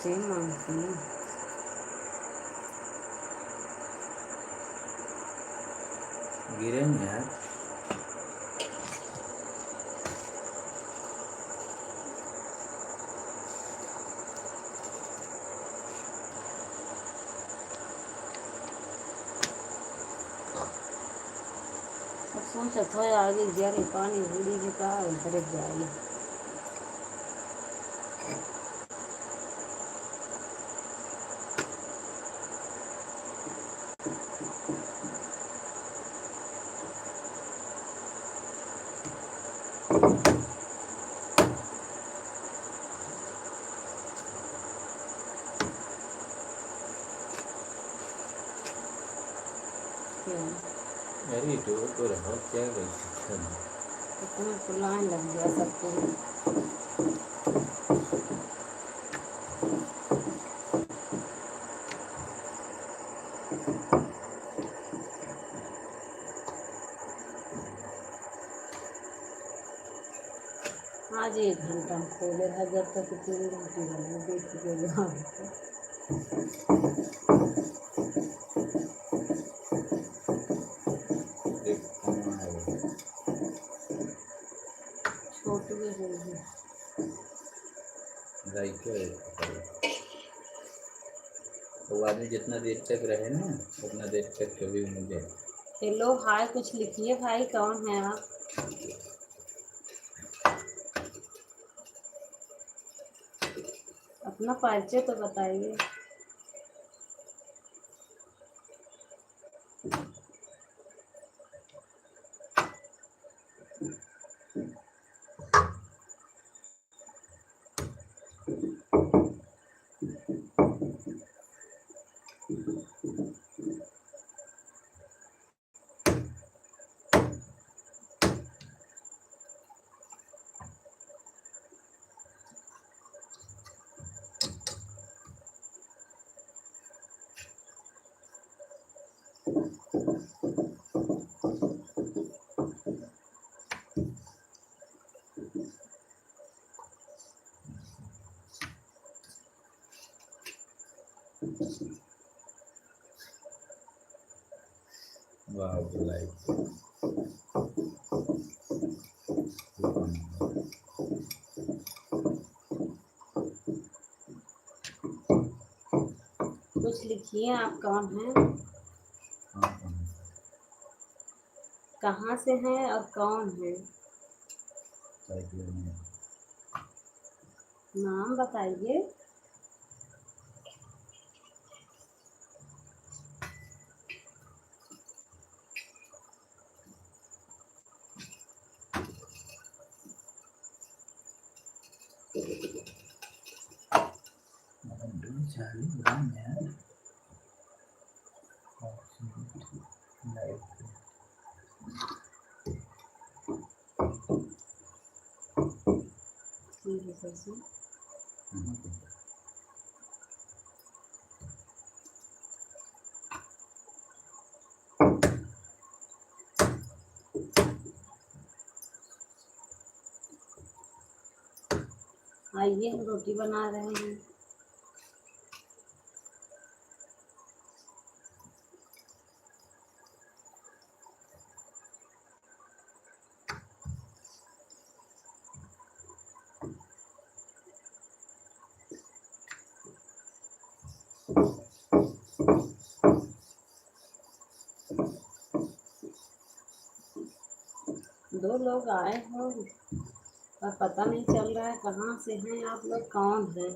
Same मांगती हूँ। गिरे नहीं यार। सोचा था आगे जाके पानी बूढ़ी जी का उधर जाए। अरे तो रहो क्या कर सकते हैं। इतना तो लाइन लग गया सबको। आज 1 घंटा खोले है जब तक 3 घंटे बने देख के जाओ। छोटू भी होगी वो आदमी जितना देर तक रहे ना उतना देर तक कभी मुझे। हेलो हाय कुछ लिखिए भाई, कौन है आप? अपना परिचय तो बताइए। वाह कुछ लिखिए, आप कौन हैं? कहाँ से हैं और कौन है? नाम बताइए। ठीक है सर। आइए हम रोटी बना रहे हैं। दो लोग आए हो और पता नहीं चल रहा है कहाँ से हैं आप लोग, कौन है?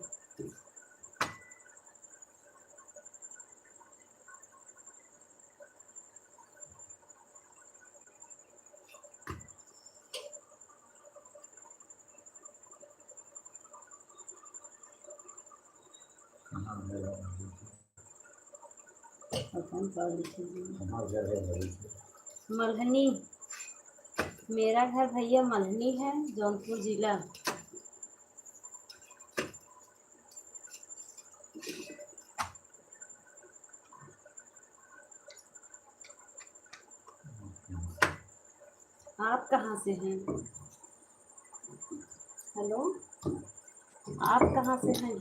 मल्हनी। मेरा घर भैया मल्हनी है, जौनपुर जिला। आप कहाँ से हैं? हेलो, आप कहाँ से हैं?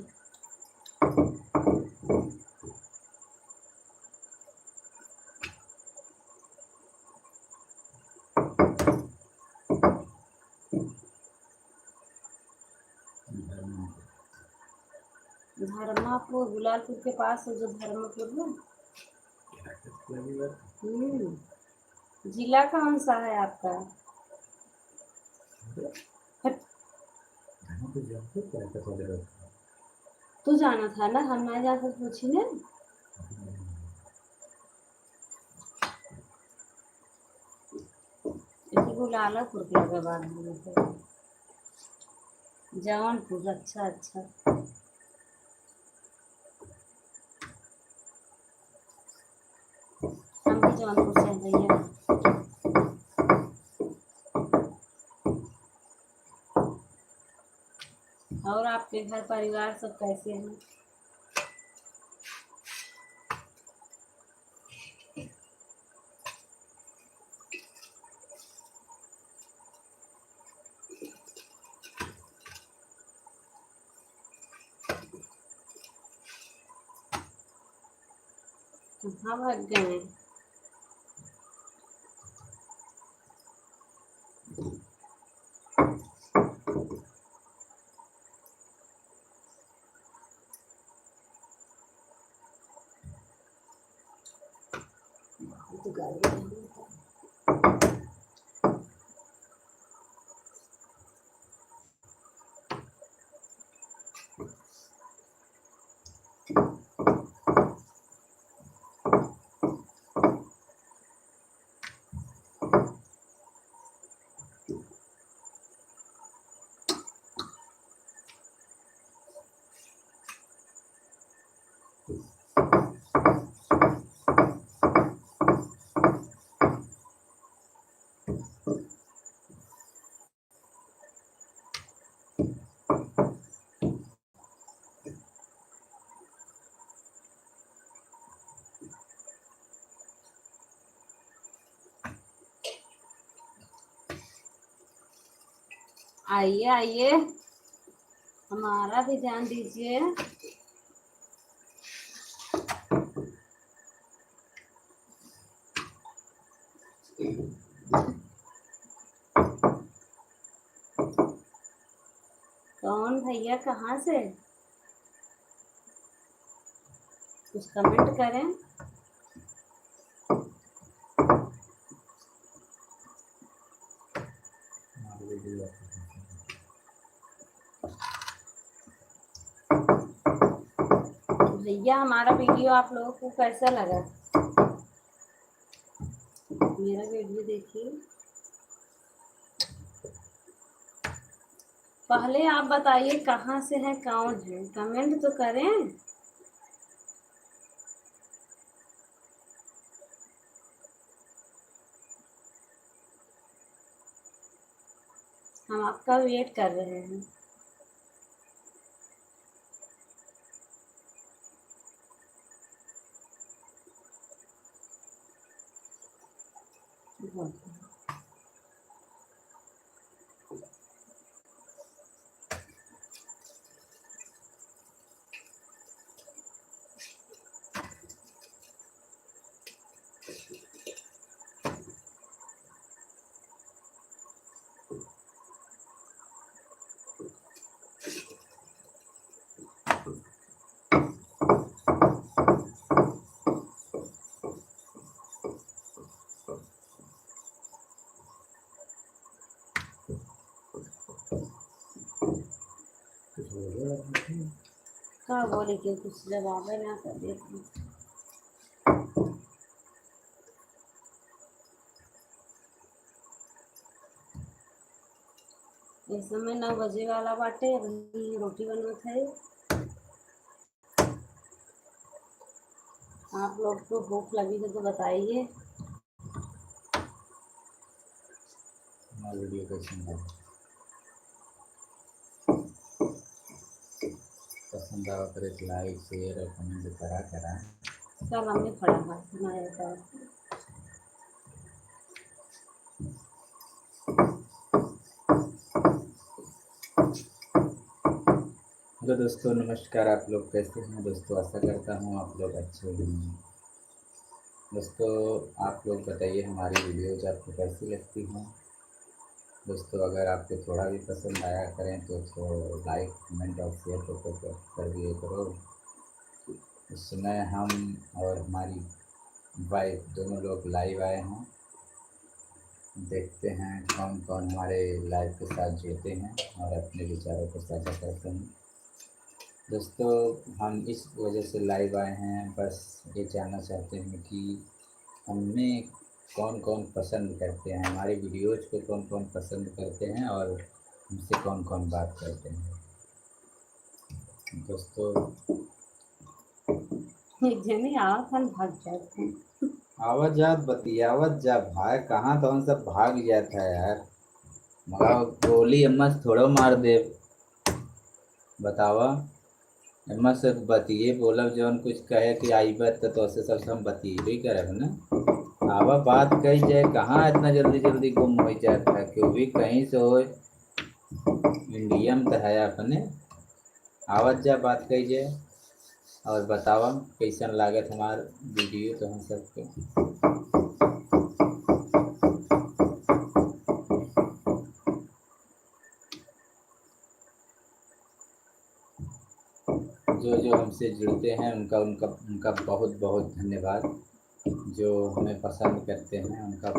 धर्मापुर, गुलालपुर के पास है जो धर्मापुर है। जिला कौन सा है आपका? हट, तू जाना था ना, हम ना जाकर पूछी ने। गुलालपुर के लगे बाद में जौनपुर। अच्छा अच्छा, हम भी जौनपुर से हैं भैया। और आपके घर परिवार सब कैसे हैं? कहाँ भाग गए? तो गाड़ी आइए आइए, हमारा भी ध्यान दीजिए। कौन भैया, कहाँ से? कुछ कमेंट करें। भैया हमारा वीडियो आप लोगों को कैसा लगा? मेरा वीडियो देखिए। पहले आप बताइए कहाँ से है, कौन है, कमेंट तो करें। हम आपका वेट कर रहे हैं। क्या बोले कि कुछ जवाब है ना कर देती। इस समय 9 बजे वाला बाटे, अभी रोटी बनत है। आप लोग को भूख लगी है तो बताइए। वीडियो पसंद आवा करे लाइक शेयर और कमेंट करा। कल हमने पढ़ा था हमारे पास। हेलो दोस्तों, नमस्कार। आप लोग कैसे हैं दोस्तों? आशा करता हूँ आप लोग अच्छे होंगे। दोस्तों, आप लोग बताइए हमारी वीडियोज आपको कैसी लगती हैं। दोस्तों, अगर आपको थोड़ा भी पसंद आया करें तो लाइक कमेंट और शेयर कर दिए करो। इस समय हम और हमारी वाइफ दोनों लोग लाइव आए हैं। देखते हैं कौन कौन हमारे लाइव के साथ जुड़ते हैं और अपने विचारों को साझा करते हैं। दोस्तों, हम इस वजह से लाइव आए हैं, बस ये जानना चाहते हैं कि हमें कौन कौन पसंद करते हैं, हमारी वीडियोज़ को कौन कौन पसंद करते हैं और हमसे कौन कौन बात करते हैं। दोस्तों, एक जने आवत हन भाग जाते हैं। आवत जात बतियावत जा भाई, कहाँ तो हम सब भाग जाता है यार। मगा गोली अम्मा से थोड़ो मार दे। बतावा अम्मा से बतिए बोलब जौन कुछ कहे कि आई बात तो से सब हम बतिए करब ना। आवा बात कही जाए, कहाँ इतना जल्दी जल्दी गुम हो जाता है। क्यों भी कहीं से हो, इंडिया में तो है अपने। आवत जा बात कही जाए और बतावा कैसन लागत हमार वीडियो तो हम सबके। जो जो हमसे जुड़ते हैं उनका उनका उनका बहुत बहुत धन्यवाद। जो हमें पसंद करते हैं उनका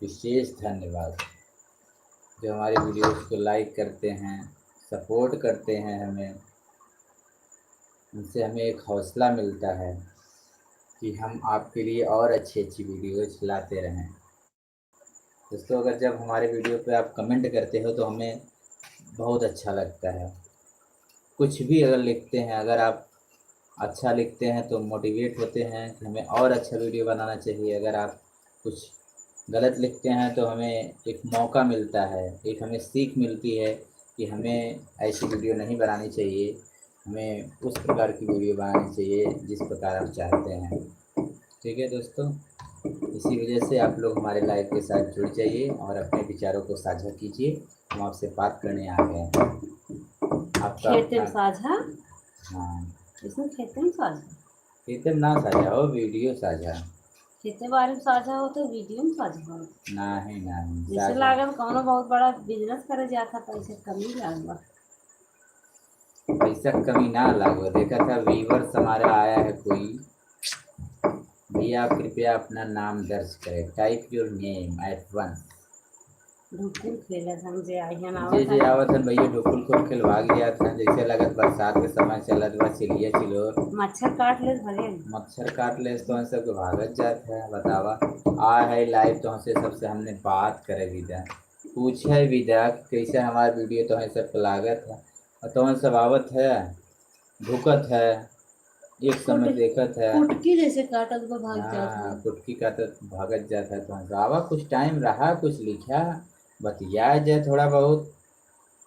विशेष धन्यवाद। जो हमारी वीडियोस को लाइक करते हैं, सपोर्ट करते हैं हमें, उनसे हमें एक हौसला मिलता है कि हम आपके लिए और अच्छी अच्छी वीडियोज लाते रहें। दोस्तों, अगर जब हमारे वीडियो पे आप कमेंट करते हो तो हमें बहुत अच्छा लगता है। कुछ भी अगर लिखते हैं, अगर आप अच्छा लिखते हैं तो मोटिवेट होते हैं कि हमें और अच्छा वीडियो बनाना चाहिए। अगर आप कुछ गलत लिखते हैं तो हमें एक मौका मिलता है, एक हमें सीख मिलती है कि हमें ऐसी वीडियो नहीं बनानी चाहिए, हमें उस प्रकार की वीडियो बनानी चाहिए जिस प्रकार आप चाहते हैं। ठीक है दोस्तों, इसी वजह से आप लोग हमारे लाइव के साथ जुड़ जाइए और अपने विचारों को साझा कीजिए। हम आपसे बात करने आ गए हैं। आपका खेते में साझा, हाँ, इसमें खेते में साझा, खेते में ना साझा हो, वीडियो साझा। खेते बारे में साझा हो तो वीडियो में साझा हो। नहीं नहीं जैसे साझा। लागत कौनो बहुत बड़ा बिजनेस करे जाता पैसे कमी लागला। पैसा कमी ना लागो। देखा था व्यूवर्स हमारा आया है कोई। भैया कृपया अपना नाम दर्ज करें, type your name at once. ढुकुल खेलत हम जे आइहन जे आवत जे हन। आवत हन भैया ढुकुल खोल के भाग गया था। जैसे लगत बरसात के समय चलत बा चिड़िया चिलो मच्छर काट ले भगे। मच्छर काट ले तो हम सबके भागत जात है। बतावा आ है लाइव तो हमसे सबसे हमने बात करे विदा, पूछे विदा कि कैसे हमारा वीडियो तो सब लागत है। और तो सब आवत है, भूकत है, एक समय देखत है। कुटकी जैसे काटत को भाग जात हाँ, है। कुटकी का तो भागत जाता है। तो आवा कुछ टाइम रहा, कुछ लिखा, बतिया जाए थोड़ा बहुत,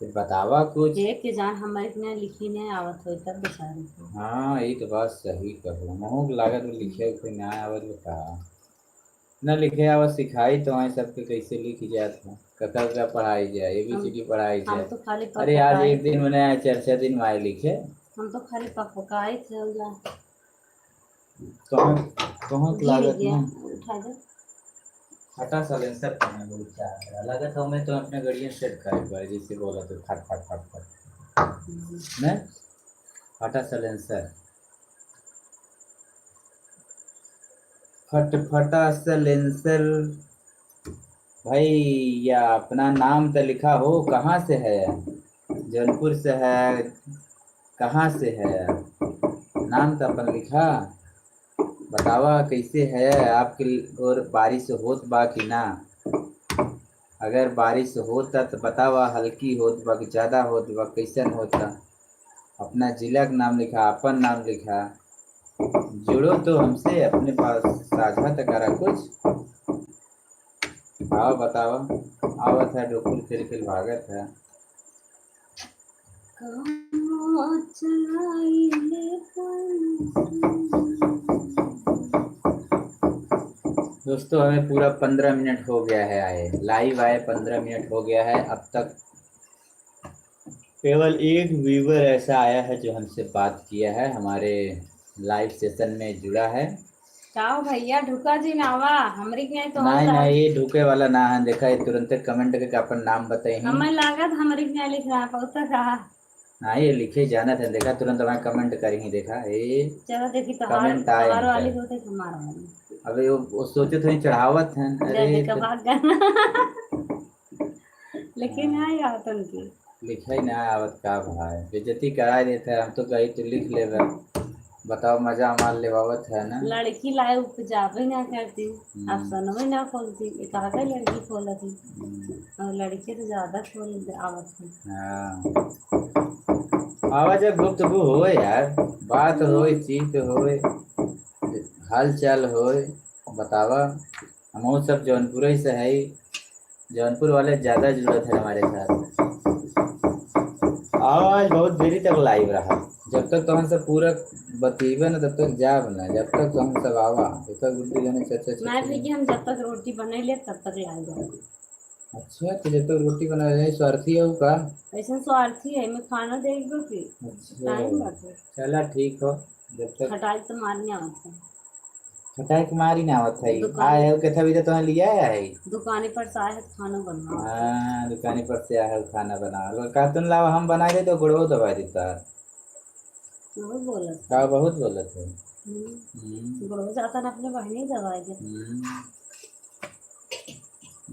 फिर बतावा कुछ। एक के जान हमारे के यहाँ लिखी नहीं आवत हो तब बेचारे को। हाँ, ये तो बात सही कहो। महू लागत में लिखे कोई ना आवत में कहा न लिखे आवत सिखाई तो वहीं सबके कैसे लिखी जात है। कका का पढ़ाई जाए, हम ABCD पढ़ाई हम जाए। तो खाली पक अरे आज पकाए एक दिन मैंने 4 4 दिन माए लिखे। हम तो खाली पक पकाए चल जा। कहाँ कहाँ गिर लागत गया, ना। उठा दे। फटा साइलेंसर करना बहुत चाह लगा था मैं तो अपने गाड़ियाँ सेट करे पर जिससे बोला तो फट फट फट फट न फटा साइलेंसर, फट फटा साइलेंसर। भाई या अपना नाम तो लिखा हो, कहाँ से है? जौनपुर से है, कहाँ से है? नाम तो अपन लिखा। बतावा कैसे है आपके और बारिश होत बा कि ना? अगर बारिश होता तो बतावा, हल्की होत बा कि ज़्यादा होत बा, कैसन होता? अपना जिला का नाम लिखा, अपन नाम लिखा। जुड़ो तो हमसे, अपने पास साझा तो करा कुछ। आओ बतावा। आवत है डोकुल फिर भागत है। कहाँ चलाई ले दोस्तों, हमें पूरा 15 मिनट हो गया है आए, लाइव आए 15 मिनट हो गया है। अब तक केवल एक व्यूवर ऐसा आया है जो हमसे बात किया है, हमारे लाइव सेशन में जुड़ा है। का भैया ढुका जी नावा हमरी के तो हम नहीं लाल नहीं, ये ढूके वाला ना है। देखा ये तुरंत कमेंट करके अपन नाम बताई। हमें लागत हमरी के लिख रहा पौता कहा। हाँ ये लिखे जाना था। देखा तुरंत हमारा कमेंट करेंगे। देखा ये चलो देखी तोहार कमेंट आए तोहार वाली इनका। होते हमारा वाली अबे वो सोचे थे चढ़ावत है। अरे जल्दी का तो भाग गया लेकिन हाँ, है यार तुमकी लिखा ही ना आवत का भाई, बेइज्जती करा देता है। हम तो कही तो लिख ले। बताओ मजा मार लेवावत है ना। लड़की लाए उपजावे ना करती अब हम्म, सनवे ना खोलती एक आगे लड़की खोला थी हम्म, और लड़के तो ज्यादा खोल आवत है। हाँ आवाज गुफ्तगू हो यार, बात हो, चीत हो, हाल चाल हो, बतावा। हम सब जौनपुर ही से है। जौनपुर वाले ज्यादा जरूरत है हमारे साथ। आवाज बहुत देरी तक लाइव रहा। जब तक तो हम सब पूरा बतीबे ना तब तक जाब ना। जब तक तो हम सब आवा तब तक गुड्डी जाने मैं भी चचा। कि हम जब तक रोटी बने ले तब तक लाई जाए अच्छा तो जब तक रोटी बना रहे स्वार्थी है का। ऐसा स्वार्थी है मैं खाना देगा कि अच्छा टाइम बाटे चला ठीक हो। जब तक खटाई तो मारने आवत है खटाई के मारी ना आवत है। दुकानी आए हो कैसा भी तो तुम्हें लिया है। दुकानी पर से आए हैं तो खाना बनवा हाँ दुकानी पर से आया है खाना बना लो। का तुम लाओ हम बना दे तो गुड़ो दबा देता। वो बोला था का बहुत बोला थे। गुड़ो जाता ना अपने बहनी दवाई दे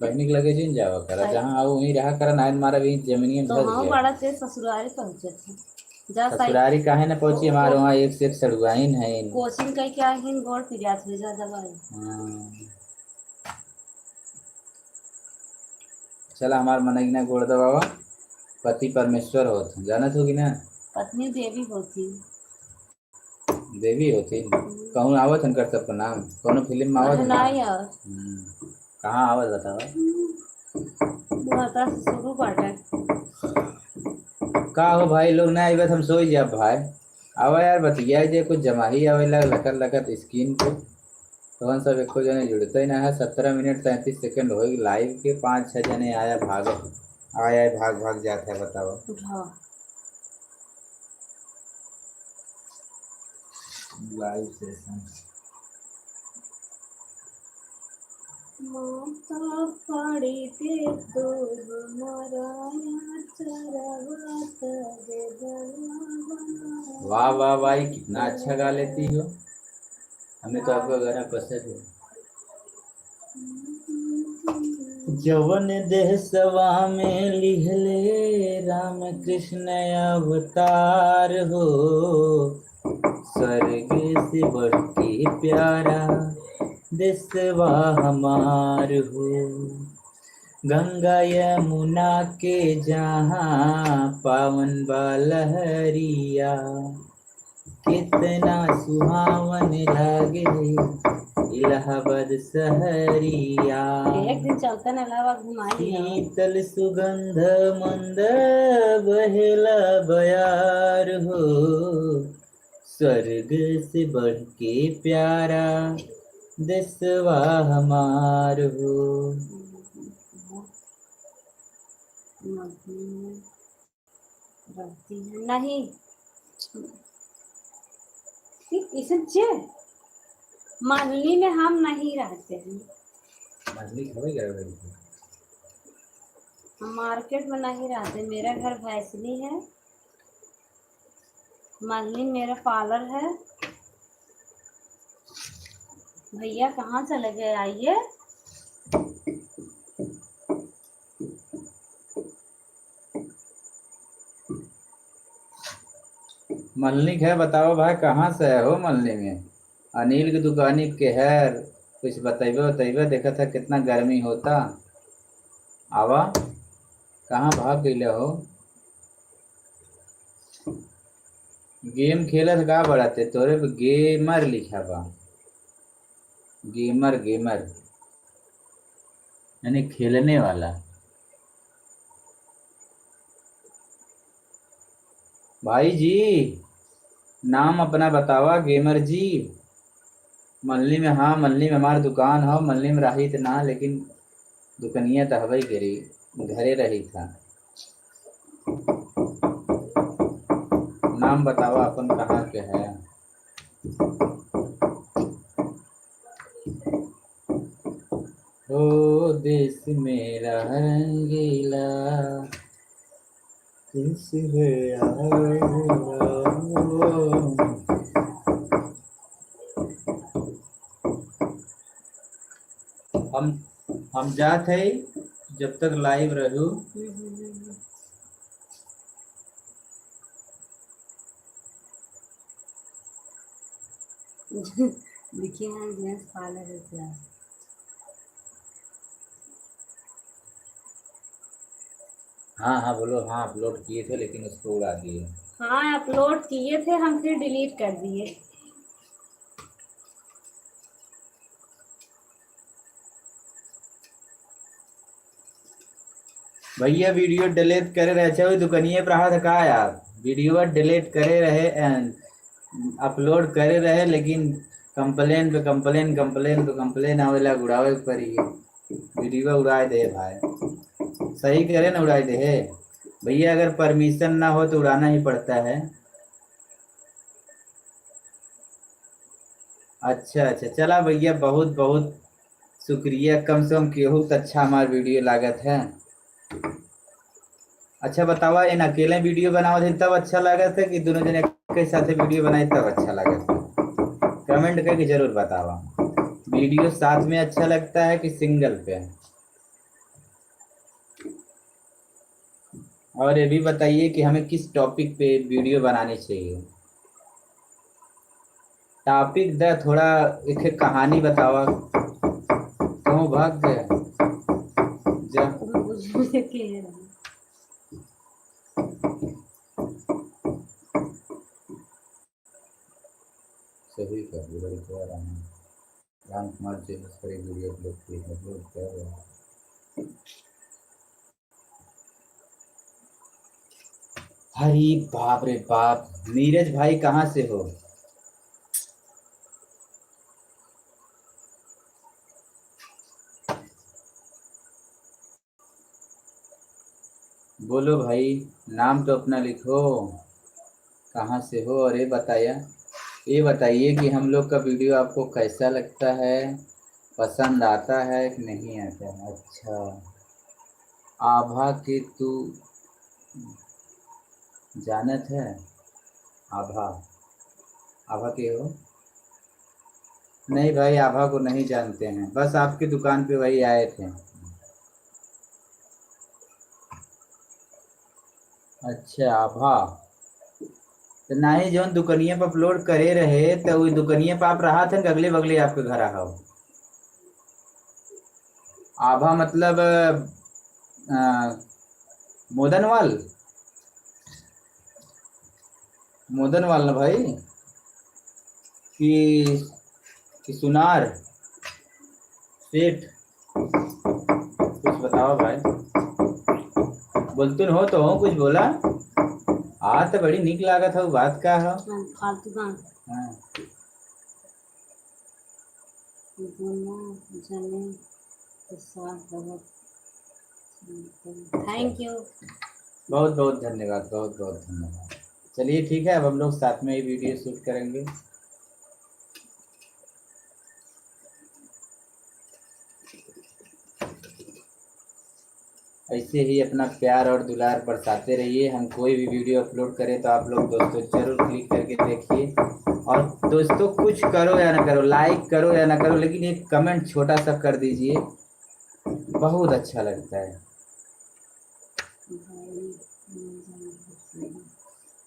बहनी के लगे जिन जावा करा सही जहाँ आओ वहीं रहा करा। नायन मारा भी जमीनी में तो धस हाँ गया। बड़ा तेज ससुराल पहुंचे थे जा सही ससुरारी काहे ना पहुंची। हमारे वहाँ एक से एक सड़ुआइन है। कोचिंग कई क्या है गोड़ पिरिया थे जा दवाई चला हमार मनगना गोड़ दबावा। पति परमेश्वर होते जानत होगी ना। पत्नी देवी होती देवी होती कहूँ आवत हन कर सबका नाम कौनो फिल्म में आवत है ना। नहीं यार कहाँ आवत बतावा। माता से शुरू बाटे का हो भाई लोग ना आई बात हम सोई जा भाई। आवा यार बतिया जे कुछ जमा ही आवे लकत लकत स्क्रीन पे। तो हम सब एको जने जुड़ते ही ना है। 17 मिनट 33 सेकंड हो लाइव के। 5-6 जने आया भाग आया भाग भाग जाता है बताओ। उठाओ लाइव सेशन माता पड़ी दे तो हमारा चरवात दे दवा वाह वाह भाई कितना अच्छा गा लेती हो। हमें तो आपका गाना पसंद है। जवन देह सवा में लिहले राम कृष्ण अवतार हो। स्वर्ग से बढ़ के प्यारा देशवा हमार हो। गंगा यमुना के जहाँ पावन बालहरिया। कितना सुहावन लागे इलाहाबाद सहरिया। एक दिन चलते न अलावा घुमाई शीतल सुगंध मंद बहेला बयार हो। स्वर्ग से बढ़ के प्यारा देशवा हमार हो। रहती है नहीं इसे मंडली में हम नहीं रहते हैं। मछली खबे कर हम मार्केट में नहीं रहते। मेरा घर भैंसनी है मंडली मेरा पार्लर है। भैया कहाँ चले गए आइए मल्लिक है। बताओ भाई कहाँ से है हो मल्ली में। अनिल की दुकानी के है। कुछ बतेबे बतेबे देखा था कितना गर्मी होता। आवा कहाँ भाग गई हो। गेम खेलत का बढ़ाते तोरे पे गेमर लिखा बा। गेमर गेमर यानी खेलने वाला। भाई जी नाम अपना बतावा गेमर जी। मल्ली में हाँ मल्ली में हमारी दुकान हो। मल्ली में रही तो ना लेकिन दुकनिया तो हवई करी घरे रही था। नाम बताओ अपन कहाँ के है। ओ देश मेरा रंगीला, देश मेरा रंगीला। हम हम जात है जब तक लाइव रहू। देखिए यहाँ जेंट्स पार्लर है क्या? हाँ हाँ बोलो। हाँ अपलोड किए थे लेकिन उसको उड़ा दिए। हाँ अपलोड किए थे हम, फिर डिलीट कर दिए। भैया वीडियो डिलीट करे रहे छो दुकनिए पर हाथ का यार। वीडियो डिलीट करे रहे एंड अपलोड करे रहे लेकिन कंप्लेन पे कंप्लेन, कंप्लेन पे कंप्लेन आवेला, उड़ावे पड़ी। वीडियो उड़ाए दे भाई, सही करे ना उड़ाए दे है भैया। अगर परमिशन ना हो तो उड़ाना ही पड़ता है। अच्छा अच्छा चला भैया, बहुत बहुत शुक्रिया। कम से कम केहू तो अच्छा हमार वीडियो लागत है। अच्छा बतावा, इन अकेले वीडियो बनाओ थे तब अच्छा लगा था कि दोनों जने के साथ वीडियो बनाए तब अच्छा लगा था? कमेंट करके जरूर बतावा। वीडियो साथ में अच्छा लगता है कि सिंगल पे? और ये भी बताइए कि हमें किस टॉपिक पे वीडियो बनानी चाहिए। टॉपिक द थोड़ा, एक कहानी बतावा। क्यों भाग गया जा? मुझे कह रहा है। सही कर रहा हूँ। राम कुमार जी पर वीडियो अपलोड कर रहे हैं। हरी बाप रे बाप। नीरज भाई कहाँ से हो? बोलो भाई, नाम तो अपना लिखो, कहाँ से हो। और ये बताइए कि हम लोग का वीडियो आपको कैसा लगता है, पसंद आता है कि नहीं आता है? अच्छा, आभा के तू जानत है? आभा, आभा के हो? नहीं भाई, आभा को नहीं जानते हैं, बस आपकी दुकान पे वही आए थे। अच्छा आभा, तो ना ही जौन दुकनिया पर अपलोड करे रहे तो वही दुकनिया पर आप रहा थे, अगले बगले आपके घर आओ। आभा मतलब मोदनवाल, मोदनवाल ना भाई, कि सुनार सेठ? कुछ बताओ भाई, बोलतुन हो तो हो, कुछ बोला। हाँ तो बड़ी निक लागत हो, बात का हो। फालतू का हाँ। जाने के साथ बहुत थैंक यू। बहुत बहुत धन्यवाद, बहुत बहुत धन्यवाद। चलिए ठीक है, अब हम लोग साथ में ही वीडियो शूट करेंगे। ऐसे ही अपना प्यार और दुलार बरसाते रहिए। हम कोई भी वीडियो अपलोड करें तो आप लोग दोस्तों जरूर क्लिक करके देखिए। और दोस्तों कुछ करो या ना करो, लाइक करो या ना करो, लेकिन एक कमेंट छोटा सा कर दीजिए, बहुत अच्छा लगता है।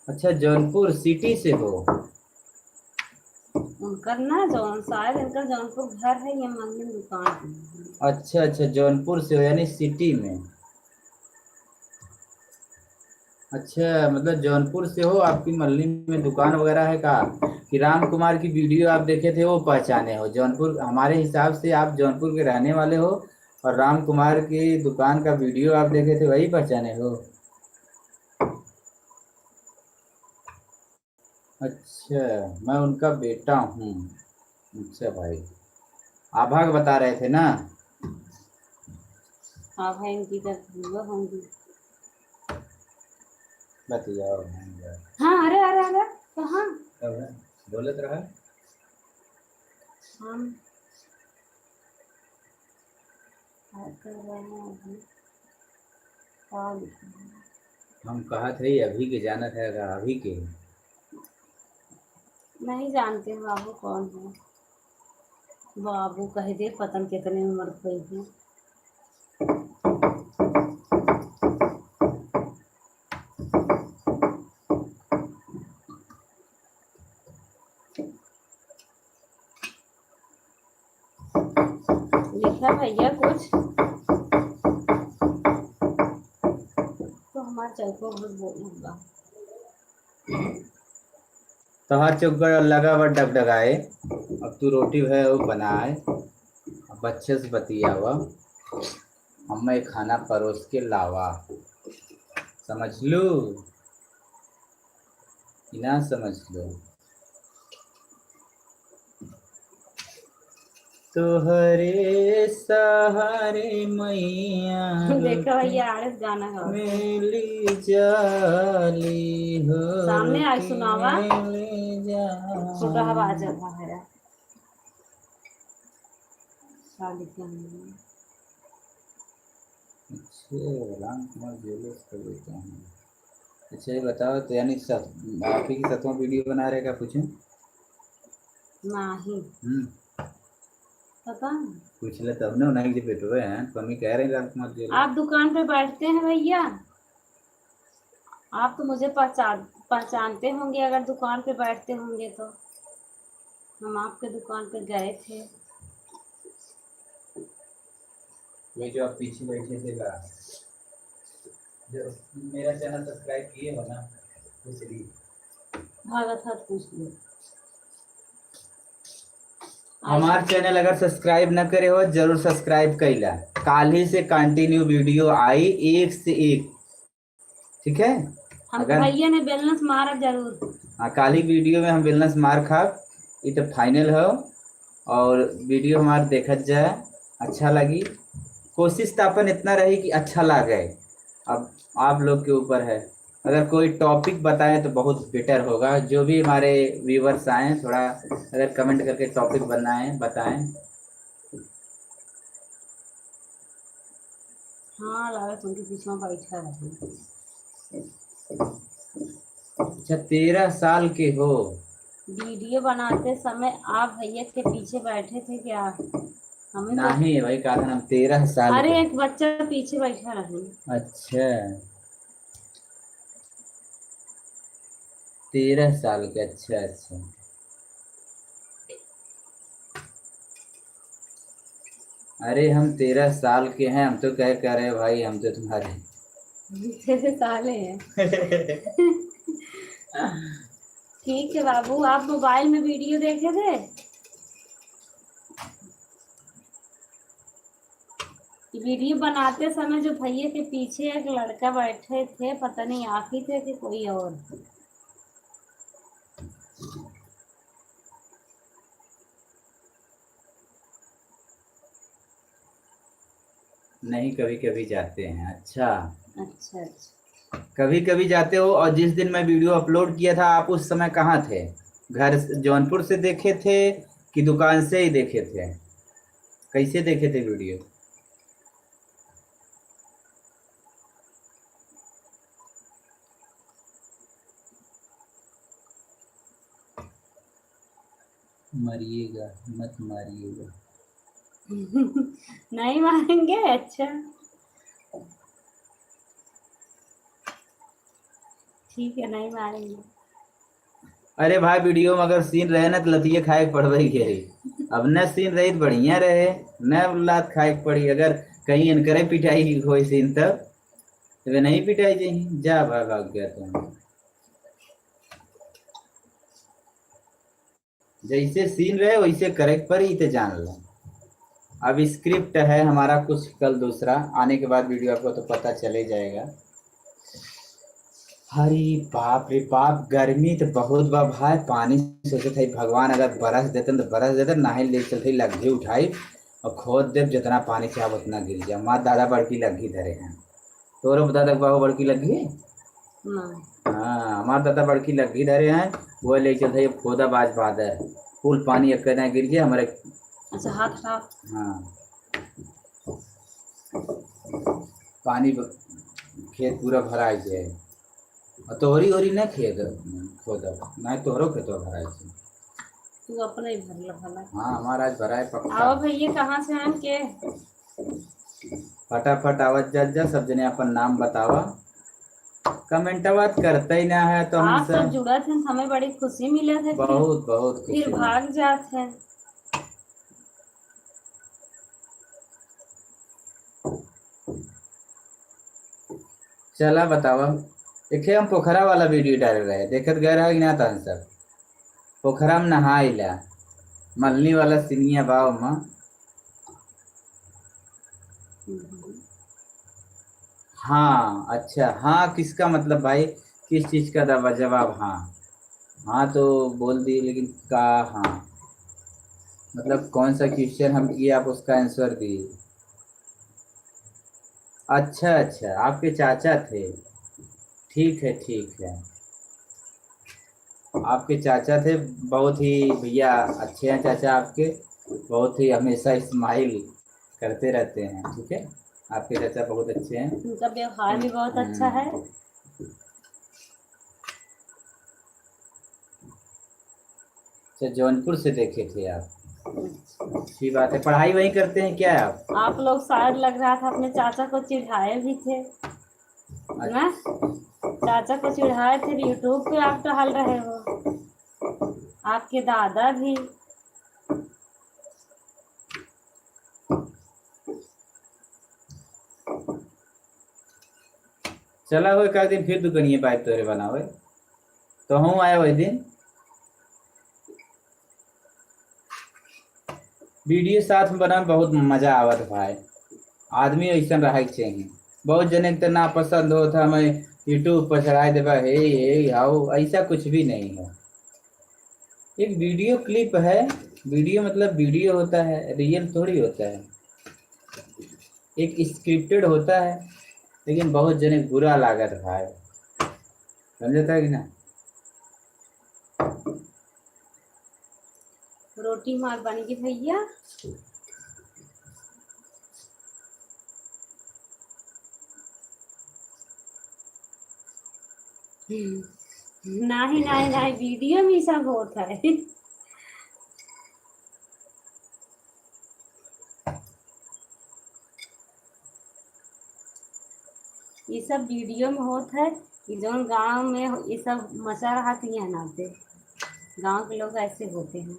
अच्छा, जौनपुर सिटी से हो? उनका ना जौन शायद इनका जौनपुर घर है या मंदिर दुकान। अच्छा अच्छा, जौनपुर से हो यानी सिटी में। अच्छा मतलब जौनपुर से हो, आपकी मल्ली में दुकान वगैरह है का? कि राम कुमार की वीडियो आप देखे थे वो पहचाने हो? जौनपुर हमारे हिसाब से आप जौनपुर के रहने वाले हो, और राम कुमार की दुकान का वीडियो आप देखे थे वही पहचाने हो? अच्छा, मैं उनका बेटा हूँ। अच्छा भाई, आभा बता रहे थे ना? हाँ भाई इनकी तो होंगी। बताओ। हाँ अरे अरे अरे कहाँ कब है बोलत रहा हम क्या कर रहे हैं अभी? क्या लिखा है? हम कहा थे अभी के जाना था अभी के नहीं जानते बाबू कौन है। बाबू कह दे पता नहीं कितने उम्र कोई है। लिखा भैया कुछ तो हमारे चौको कुछ बोलूंगा। तोहार चौकर लगा बड़ डगडगाए। अब तू रोटी है वो बनाए अब अच्छे से बतियावा हमें खाना परोस के लावा समझ लू कि ना समझ लो तोहरे सहारे मैया देखा भैया आरस गाना गा मेली जाली हो सामने आज सुनावा छोटा जा आवाज रहा है शादी के अंदर। अच्छा राम कुमार ज्वेलर्स कर देता हूँ। अच्छा ये बताओ तो यानी आप ही की सतवां वीडियो बना रहे का पूछें नहीं पता नहीं। पूछ ले तब ने नहीं के बेटो हैं तो हम ही कह रहे हैं राम कुमार ज्वेलर्स आप दुकान पे बैठते हैं भैया। आप तो मुझे पहचानते होंगे अगर दुकान पे बैठते होंगे तो। हम आपके दुकान पे गए थे। वही जो आप पीछे बैठे थे का जो मेरा चैनल सब्सक्राइब किए हो ना इसलिए भागत हाथ पूछ लो। हमार चैनल अगर सब्सक्राइब न करे हो जरूर सब्सक्राइब कैला काल ही से कंटिन्यू वीडियो आई एक से एक ठीक है हमको अगर भैया ने बैलेंस मारा जरूर। हाँ काली वीडियो में हम बैलेंस मार खाब ये तो फाइनल हो और वीडियो हमारे देखत जाए अच्छा लगी कोशिश तो अपन इतना रही कि अच्छा लगे अब आप लोग के ऊपर है अगर कोई टॉपिक बताएं तो बहुत बेटर होगा जो भी हमारे व्यूवर्स आए थोड़ा अगर कमेंट करके टॉपिक बनाएं बताएं हाँ लगा तुमके पीछे में बैठा रहे। अच्छा 13 साल के हो वीडियो बनाते समय आप भैया के पीछे बैठे थे क्या? हमें तो नहीं भाई कहा था हम 13 साल अरे के एक बच्चा पीछे बैठा रहे। अच्छा 13 साल के अच्छा अच्छा अरे हम 13 साल के हैं हम तो कह कर रहे भाई हम तो तुम्हारे तेरे साले हैं। ठीक है बाबू आप मोबाइल में वीडियो देखे थे। वीडियो बनाते समय जो भैया के पीछे एक लड़का बैठे थे पता नहीं आप ही थे कि कोई और। नहीं कभी कभी जाते हैं अच्छा अच्छा अच्छा। कभी कभी जाते हो और जिस दिन मैं वीडियो अपलोड किया था आप उस समय कहाँ थे घर जौनपुर से देखे थे कि दुकान से ही देखे थे कैसे देखे थे वीडियो मरिएगा मत मारिएगा नहीं मारेंगे अच्छा ठीक है नहीं मारेंगे। अरे भाई वीडियो में अगर सीन रहे ना तो लतिये खाए पड़वे के अब न सीन रही तो बढ़िया रहे न लात खाए पड़ी अगर कहीं इनकरे पिटाई हो सीन तब तो वे नहीं पिटाई चाहिए जा भाग भाग गया तुम जैसे सीन रहे वैसे करेक्ट पर ही थे जान लो अब स्क्रिप्ट है हमारा कुछ कल दूसरा आने के बाद वीडियो आपको तो पता चले जाएगा अरे बाप रे बाप गर्मी तो बहुत बा भाई पानी सोचे थे भगवान अगर बरस देते तो बरस देते नाहे ले चलते लग्गी उठाई और खोद दे जितना पानी चाहे उतना गिर जाए माँ दादा बड़की लग्गी धरे हैं तोरो बता दे बाबू बड़की लग्गी नहीं हाँ हमारे दादा बड़की लगी धरे हैं, वो ले चलते ये खोदा बाज बादर फुल पानी एक ना गिर गया हमारे। अच्छा हाथ खराब। हाँ पानी खेत पूरा भरा है। और तोहरी ओरी न खेत खोदा ना तोहरो खेतो भरा है। तू अपने ही भर ला भला। हाँ हमारा आज भरा है पक्का। आओ भैया कहाँ से हैं के? फटाफट आवाज जा जा सब जने अपन नाम बतावा। कमेंटवा करते ही ना है तो हम आप सब सब जुड़ा थे हमें बड़ी खुशी मिले थे, बहुत बहुत फिर खुशी। भाग जाते हैं। चला बतावा। देखे हम पोखरा वाला वीडियो डाल रहे हैं, देखत गए रहा कि ना तहन सब पोखरा में नहाइला मलनी वाला सिनिया बाव में। हाँ अच्छा हाँ किसका मतलब भाई, किस चीज का दवा जवाब? हाँ हाँ तो बोल दी लेकिन का हाँ मतलब कौन सा क्वेश्चन हम किए आप उसका आंसर दिए। अच्छा अच्छा आपके चाचा थे, ठीक है ठीक है। आपके चाचा थे, बहुत ही भैया अच्छे हैं चाचा आपके, बहुत ही हमेशा स्माइल करते रहते हैं। ठीक है आपके चाचा बहुत अच्छे हैं। उनका व्यवहार भी बहुत अच्छा है। अच्छा जौनपुर से देखे थे आप, अच्छी बात है। पढ़ाई वहीं करते हैं क्या आप? आप लोग शायद लग रहा था अपने चाचा को चिढ़ाए भी थे ना? चाचा को चिढ़ाए थे, यूट्यूब पे आप टहल रहे हो। आपके दादा भी। चला हो एक दिन फिर दुकनिए बाइक तोरे बनावे तो हूँ आए वही दिन। वीडियो साथ में बना बहुत मजा आवत भाई। आदमी ऐसा रहे के चाहिए। बहुत जने के तो ना पसंद हो था मैं यूट्यूब पर चढ़ाई देवा हे आओ, ऐसा कुछ भी नहीं है। एक वीडियो क्लिप है, वीडियो मतलब वीडियो होता है, रियल थोड़ी होता है। एक स्क्रिप्टेड होता है, लेकिन बहुत जने बुरा लागत भाई, समझता है कि ना। रोटी मार बन गई भैया। नहीं नहीं नहीं, वीडियो में सब होता है। ये सब वीडियो में होता है कि जो गांव में ये सब मचा रहा था यहाँ नाते। गांव के लोग ऐसे होते हैं,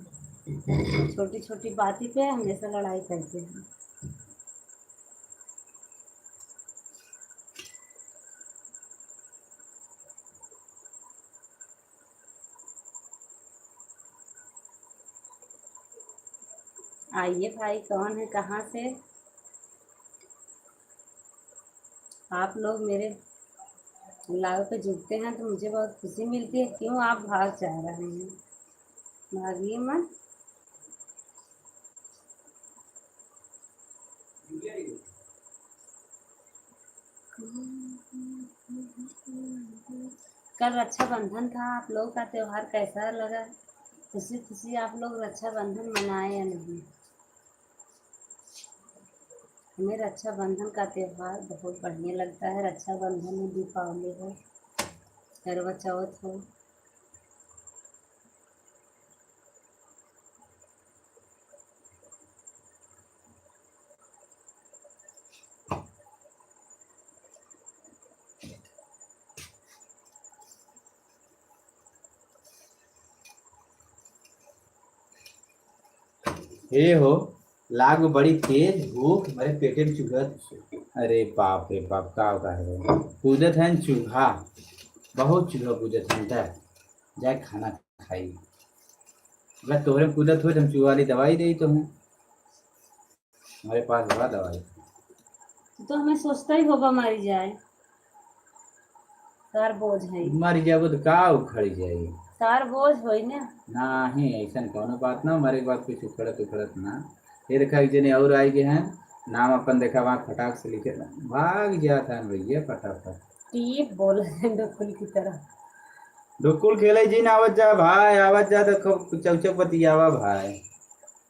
छोटी छोटी बातें पे हमेशा लड़ाई करते हैं। आइए भाई, कौन है कहाँ से? आप लोग मेरे लाइव पे जुड़ते हैं तो मुझे बहुत खुशी मिलती है। क्यों आप भाग जा रहे हैं? भागिए मत। कल रक्षाबंधन था, आप लोग का त्योहार कैसा लगा? खुशी खुशी आप लोग रक्षाबंधन मनाए या नहीं? हमें रक्षाबंधन का त्योहार बहुत बढ़िया लगता है। रक्षाबंधन में दीपावली हो, करवा चौथ हो। हे हो लाग बड़ी तेज भूख मेरे पेटे में चुभत। अरे बाप रे बाप का होता है कूदत है चूहा, बहुत चूहा कूदत है। जाए खाना खाई, अगर तोरे में कूदत हो तो हम चूहा वाली दवाई दे तो हूँ, हमारे पास बड़ा दवाई। तो हमें सोचता ही होगा मारी जाए। तार बोझ है, मर जाबो तो का उखड़ जाई। तार बोझ हो ना। नहीं ऐसा कोनो बात ना, हमारे बात कुछ उखड़त उखड़त ना। ये देखा एक जने और आई गए हैं, नाम अपन देखा वहाँ फटाक से लिखे भाग जाता है भैया फटाफट। टीप बोल डुकुल की तरह। डुकुल खेले जी ना, आवत जा भाई, आवत जा तो खूब चौचक बतियावा भाई।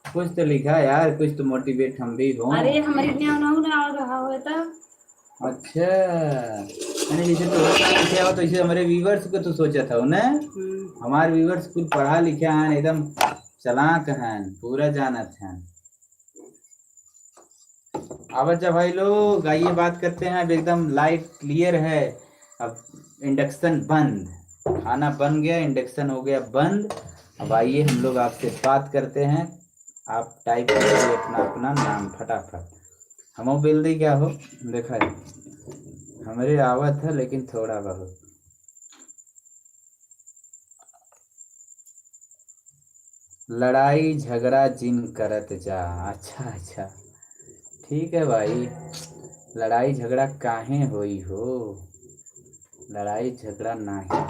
कुछ तो लिखा यार, कुछ तो मोटिवेट हम भी हों। अरे हमारी न्याय ना आ रहा हो तो। अच्छा, मैंने जैसे तो लिखे हो तो इसे हमारे व्यूवर्स को तो सोचा था ना। हमारे व्यूवर्स कुछ पढ़ा लिखा है, एकदम चालाक हैं, पूरा जानत हैं। अब अच्छा भाई लोग आइए बात करते हैं। अब एकदम लाइट क्लियर है। अब इंडक्शन बंद, खाना बन गया, इंडक्शन हो गया बंद। अब आइए हम लोग आपसे बात करते हैं। आप टाइप करिए अपना अपना नाम फटाफट। हम बिल दी क्या हो देखा है, हमारे आवत है लेकिन थोड़ा बहुत। लड़ाई झगड़ा जिन करत जा। अच्छा अच्छा, ठीक है भाई। लड़ाई झगड़ा काहे होई हो, लड़ाई झगड़ा नहीं होई।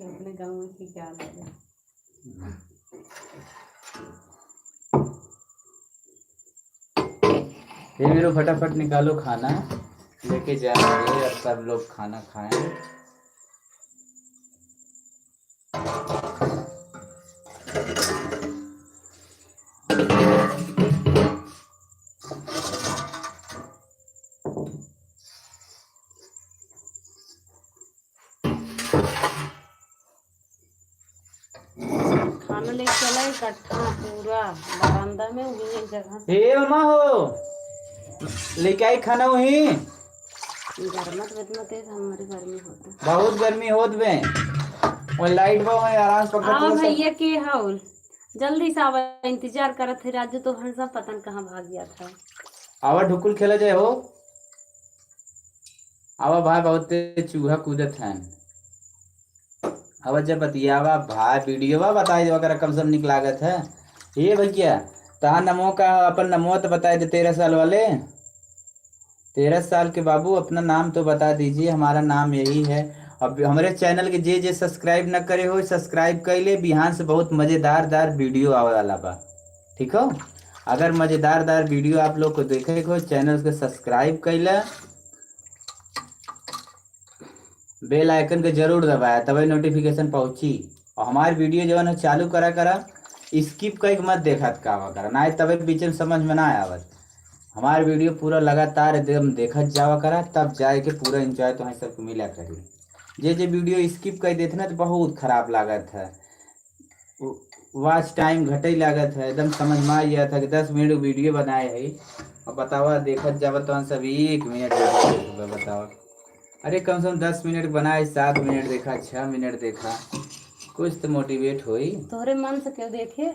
अपने गाँव में की क्या लगे। ये मेरे फटाफट निकालो खाना, लेके जाएंगे और सब लोग खाना खाएं। खाना लेके चला इकट्ठा पूरा बरामदा में, वही एक जगह से। हे मामा हो, लेके आई खाना वही। गर्मत बदमत है हमारे घर में होता। बहुत गर्मी होत बे, और लाइट बा वहीं आराम से पंखा आओ चला सब। भैया के हाउल जल्दी से आवा, इंतजार करत थे। राजू तो हर सब पतन कहाँ भाग गया था। आवा ढुकुल खेला जाए हो। आवा भाई, बहुत तेज चूहा कूदत है। अब जब बतियावा भाई, वीडियो बा बताई देवा कर कम से कम निक लागत है। ये भैया, तहा नमो का अपन नमो तो बताए दे, 13 साल वाले। 13 साल के बाबू अपना नाम तो बता दीजिए, हमारा नाम यही है। अब हमारे चैनल के जे जे सब्सक्राइब न करे हो, सब्सक्राइब कर ले। बिहान से बहुत मजेदार दार वीडियो आवे वाला बा, ठीक हो। अगर मजेदार दार वीडियो आप लोग को देखे हो, चैनल को सब्सक्राइब कर ले, बेल आइकन के जरूर दबाया, तभी नोटिफिकेशन पहुंची। और हमारी वीडियो जो है ना चालू करा करा, स्किप करके मत देखा कावा करा ना, तभी बीच में समझ में ना आवत। हमारी वीडियो पूरा लगातार एकदम देखत जावा करा, तब जाए के पूरा एंजॉय तो सबको मिला करी। जे वीडियो स्किप कर देते ना तो बहुत खराब लागत है। वॉच टाइम घटे लागत है, एकदम समझ में आ गया था कि 10 मिनट वीडियो बनाए है। और बतावा देखत जावा तो सब 1 मिनट बतावा। अरे कम से कम 10 मिनट बनाए, 7 मिनट देखा, 6 मिनट देखा, कुछ तो मोटिवेट होई। तोहरे मन से क्यों देखे।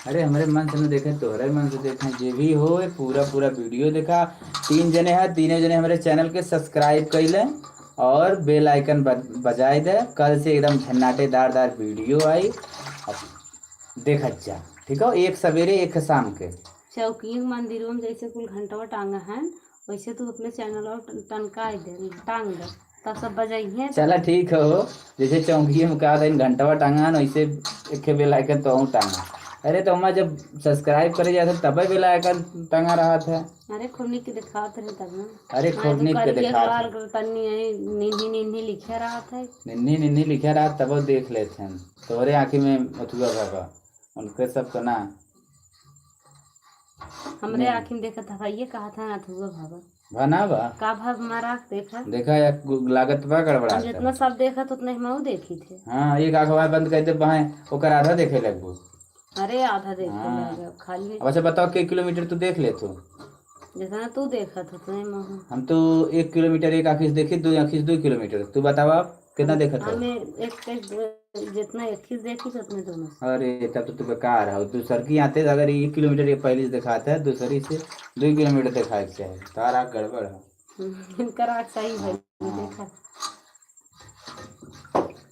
अरे हमारे मन से न देखे, तोहरे मन से देखे, जे भी हो पूरा पूरा वीडियो देखा। 3 जने हैं, तीनों जने हमारे चैनल के सब्सक्राइब कर लें और बेल आइकन बजाए दे। कल से एकदम झन्नाटेदार दार वीडियो आई, अब देखत जा, ठीक हो। एक सवेरे एक शाम के। चौकी मंदिरों में जैसे कुल घंटवा टांगा है, वैसे तू अपने चैनल और टनका दे, टांग दे, तब सब बजाइए। चला ठीक हो, जैसे चौकी में कहा था घंटवा टांगा ना, वैसे एक बेल आइकन तो टांगा। अरे तो हमारा जब सब्सक्राइब करे जाते तब बेल आइकन टंगा रहा था। अरे खुन्नी के दिखात रहे तब ना। अरे मैं तो खुरनी के करिए दिखा था, लाल तन्नी नींदी नींदी लिखे रहा था। निन्नी निन्नी लिखा रहा तब देख लेते हैं। तोहरे आँखी में अथुआ बाबा, उनके सब तो ना। हमरे आँखी में देखा था भाई, कहा था ना थुआ भावा बना बा का भाव मारा देखा। देखा या लागत बा हम गड़बड़ाता जितना है। सब देखा तो उतना हम देखी थे। हाँ, एक आँख हवा बंद कर दे बाहें, ओकर आधा देखे लगबो। अरे आधा देखे हाँ, लगे खाली। अब अच्छा बताओ, के किलोमीटर तू देख ले तू। जितना तू देखा था उतना हम। हम तो 1 किलोमीटर एक आँखी से देखे, 2 आँखी से 2 किलोमीटर। तू बतावा कितना देखा था। हमें जितना एक चीज देखी थी उतने दोनों से। अरे तब तो तू बेकार है। दूसर की आते अगर 1 किलोमीटर ये पहले से दिखाता है, दूसरी से 2 किलोमीटर दिखाए के चाहिए, तारा गड़बड़ है। इनकर आँख सही भाई हाँ। देखा।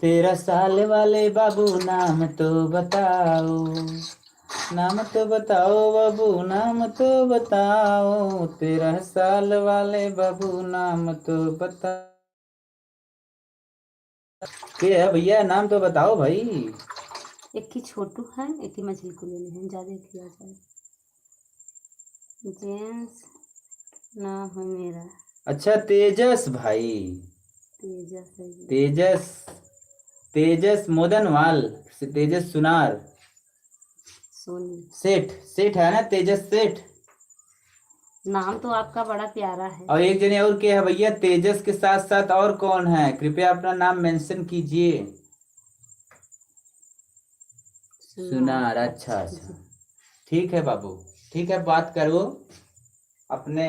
13 साल वाले बाबू नाम तो बताओ, नाम तो बताओ बाबू, नाम तो बताओ। 13 साल वाले बाबू नाम तो बताओ। के है भैया, नाम तो बताओ भाई। एक ही छोटू है, एक ही मछली को ले लें ज्यादा किया जाए। जेंस नाम है मेरा। अच्छा तेजस भाई। तेजस है ये। तेजस। तेजस मोदनवाल। तेजस सुनार। सोनी। सेठ सेठ है ना, तेजस सेठ। नाम तो आपका बड़ा प्यारा है। और एक जने और के है भैया, तेजस के साथ साथ और कौन है, कृपया अपना नाम मेंशन कीजिए। सुनार, सुनार, अच्छा अच्छा अच्छा। जी। ठीक है बाबू, ठीक है, बात करो अपने।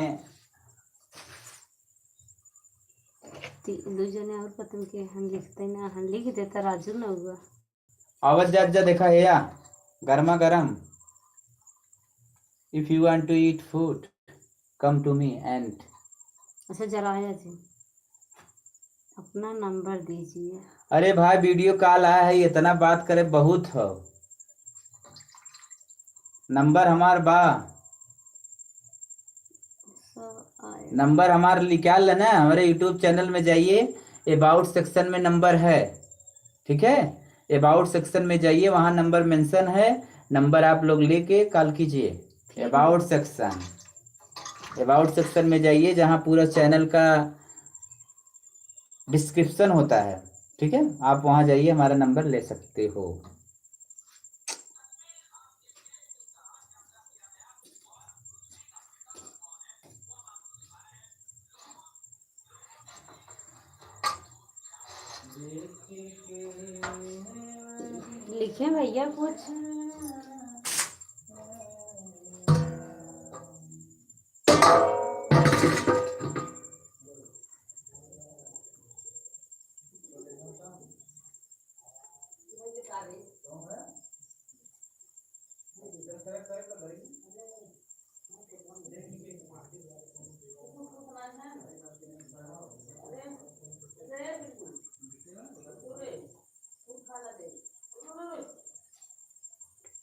दो जने और पतन के हम लिखते ना, हम लिख देता राजू ना हुआ। आवाज जा जा देखा है या, गर्मा गर्म। If you want to eat food come to me and. अच्छा जराया जी, अपना नंबर दीजिए। अरे भाई वीडियो कॉल आया है, इतना बात करे बहुत हो। नंबर हमार बा, सब आए। नंबर हमार निकाल लेना, हमारे यूट्यूब चैनल में जाइए, अबाउट सेक्शन में नंबर है, ठीक है। अबाउट सेक्शन में जाइए, वहां नंबर मेंशन है, नंबर आप लोग लेके कॉल कीजिए। ठीक है। अबाउट सेक्शन, अबाउट सेक्शन में जाइए जहां पूरा चैनल का डिस्क्रिप्शन होता है, ठीक है, आप वहां जाइए, हमारा नंबर ले सकते हो। लिखे भैया कुछ।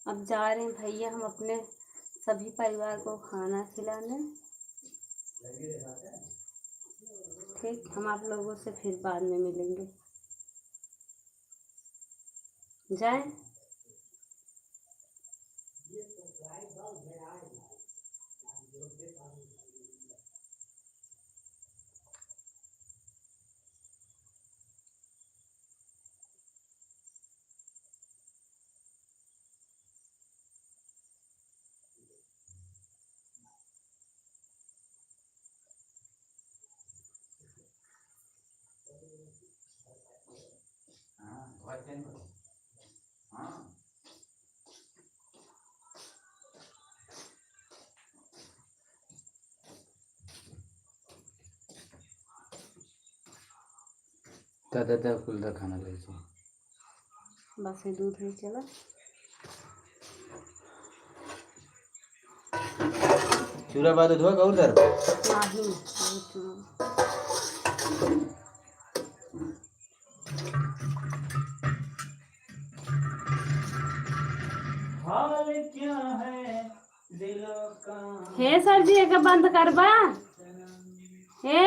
अब जा रहे हैं भैया हम अपने सभी परिवार को खाना खिलाने। ठीक, हम आप लोगों से फिर बाद में मिलेंगे। जाएं। दादा कुल दा खाना ले जाओ। बस ये दूध नहीं चला। चूरा बाद धोआ गौर दर। नहीं बहुत। हाल क्या है दिलों का। हे सर जी एक बंद करबा। हे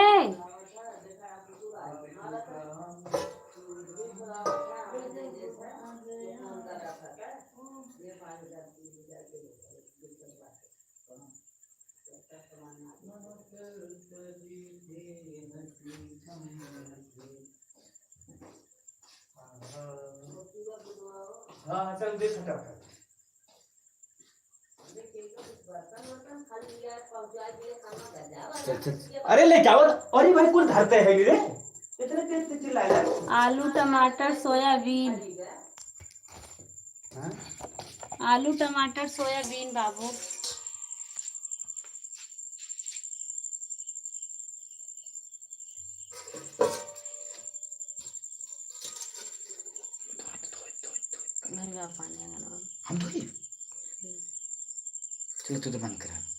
हाँ चल देख फटाफट। चल चल, अरे ले जाओ। अरे भाई कुल धरते हैं रे, इतने तेज तेज चिल्लाया। आलू टमाटर सोयाबीन। हाँ? आलू टमाटर सोयाबीन बाबू। भरवा पानी हम थोड़ी। चलो तू तो बंद करा।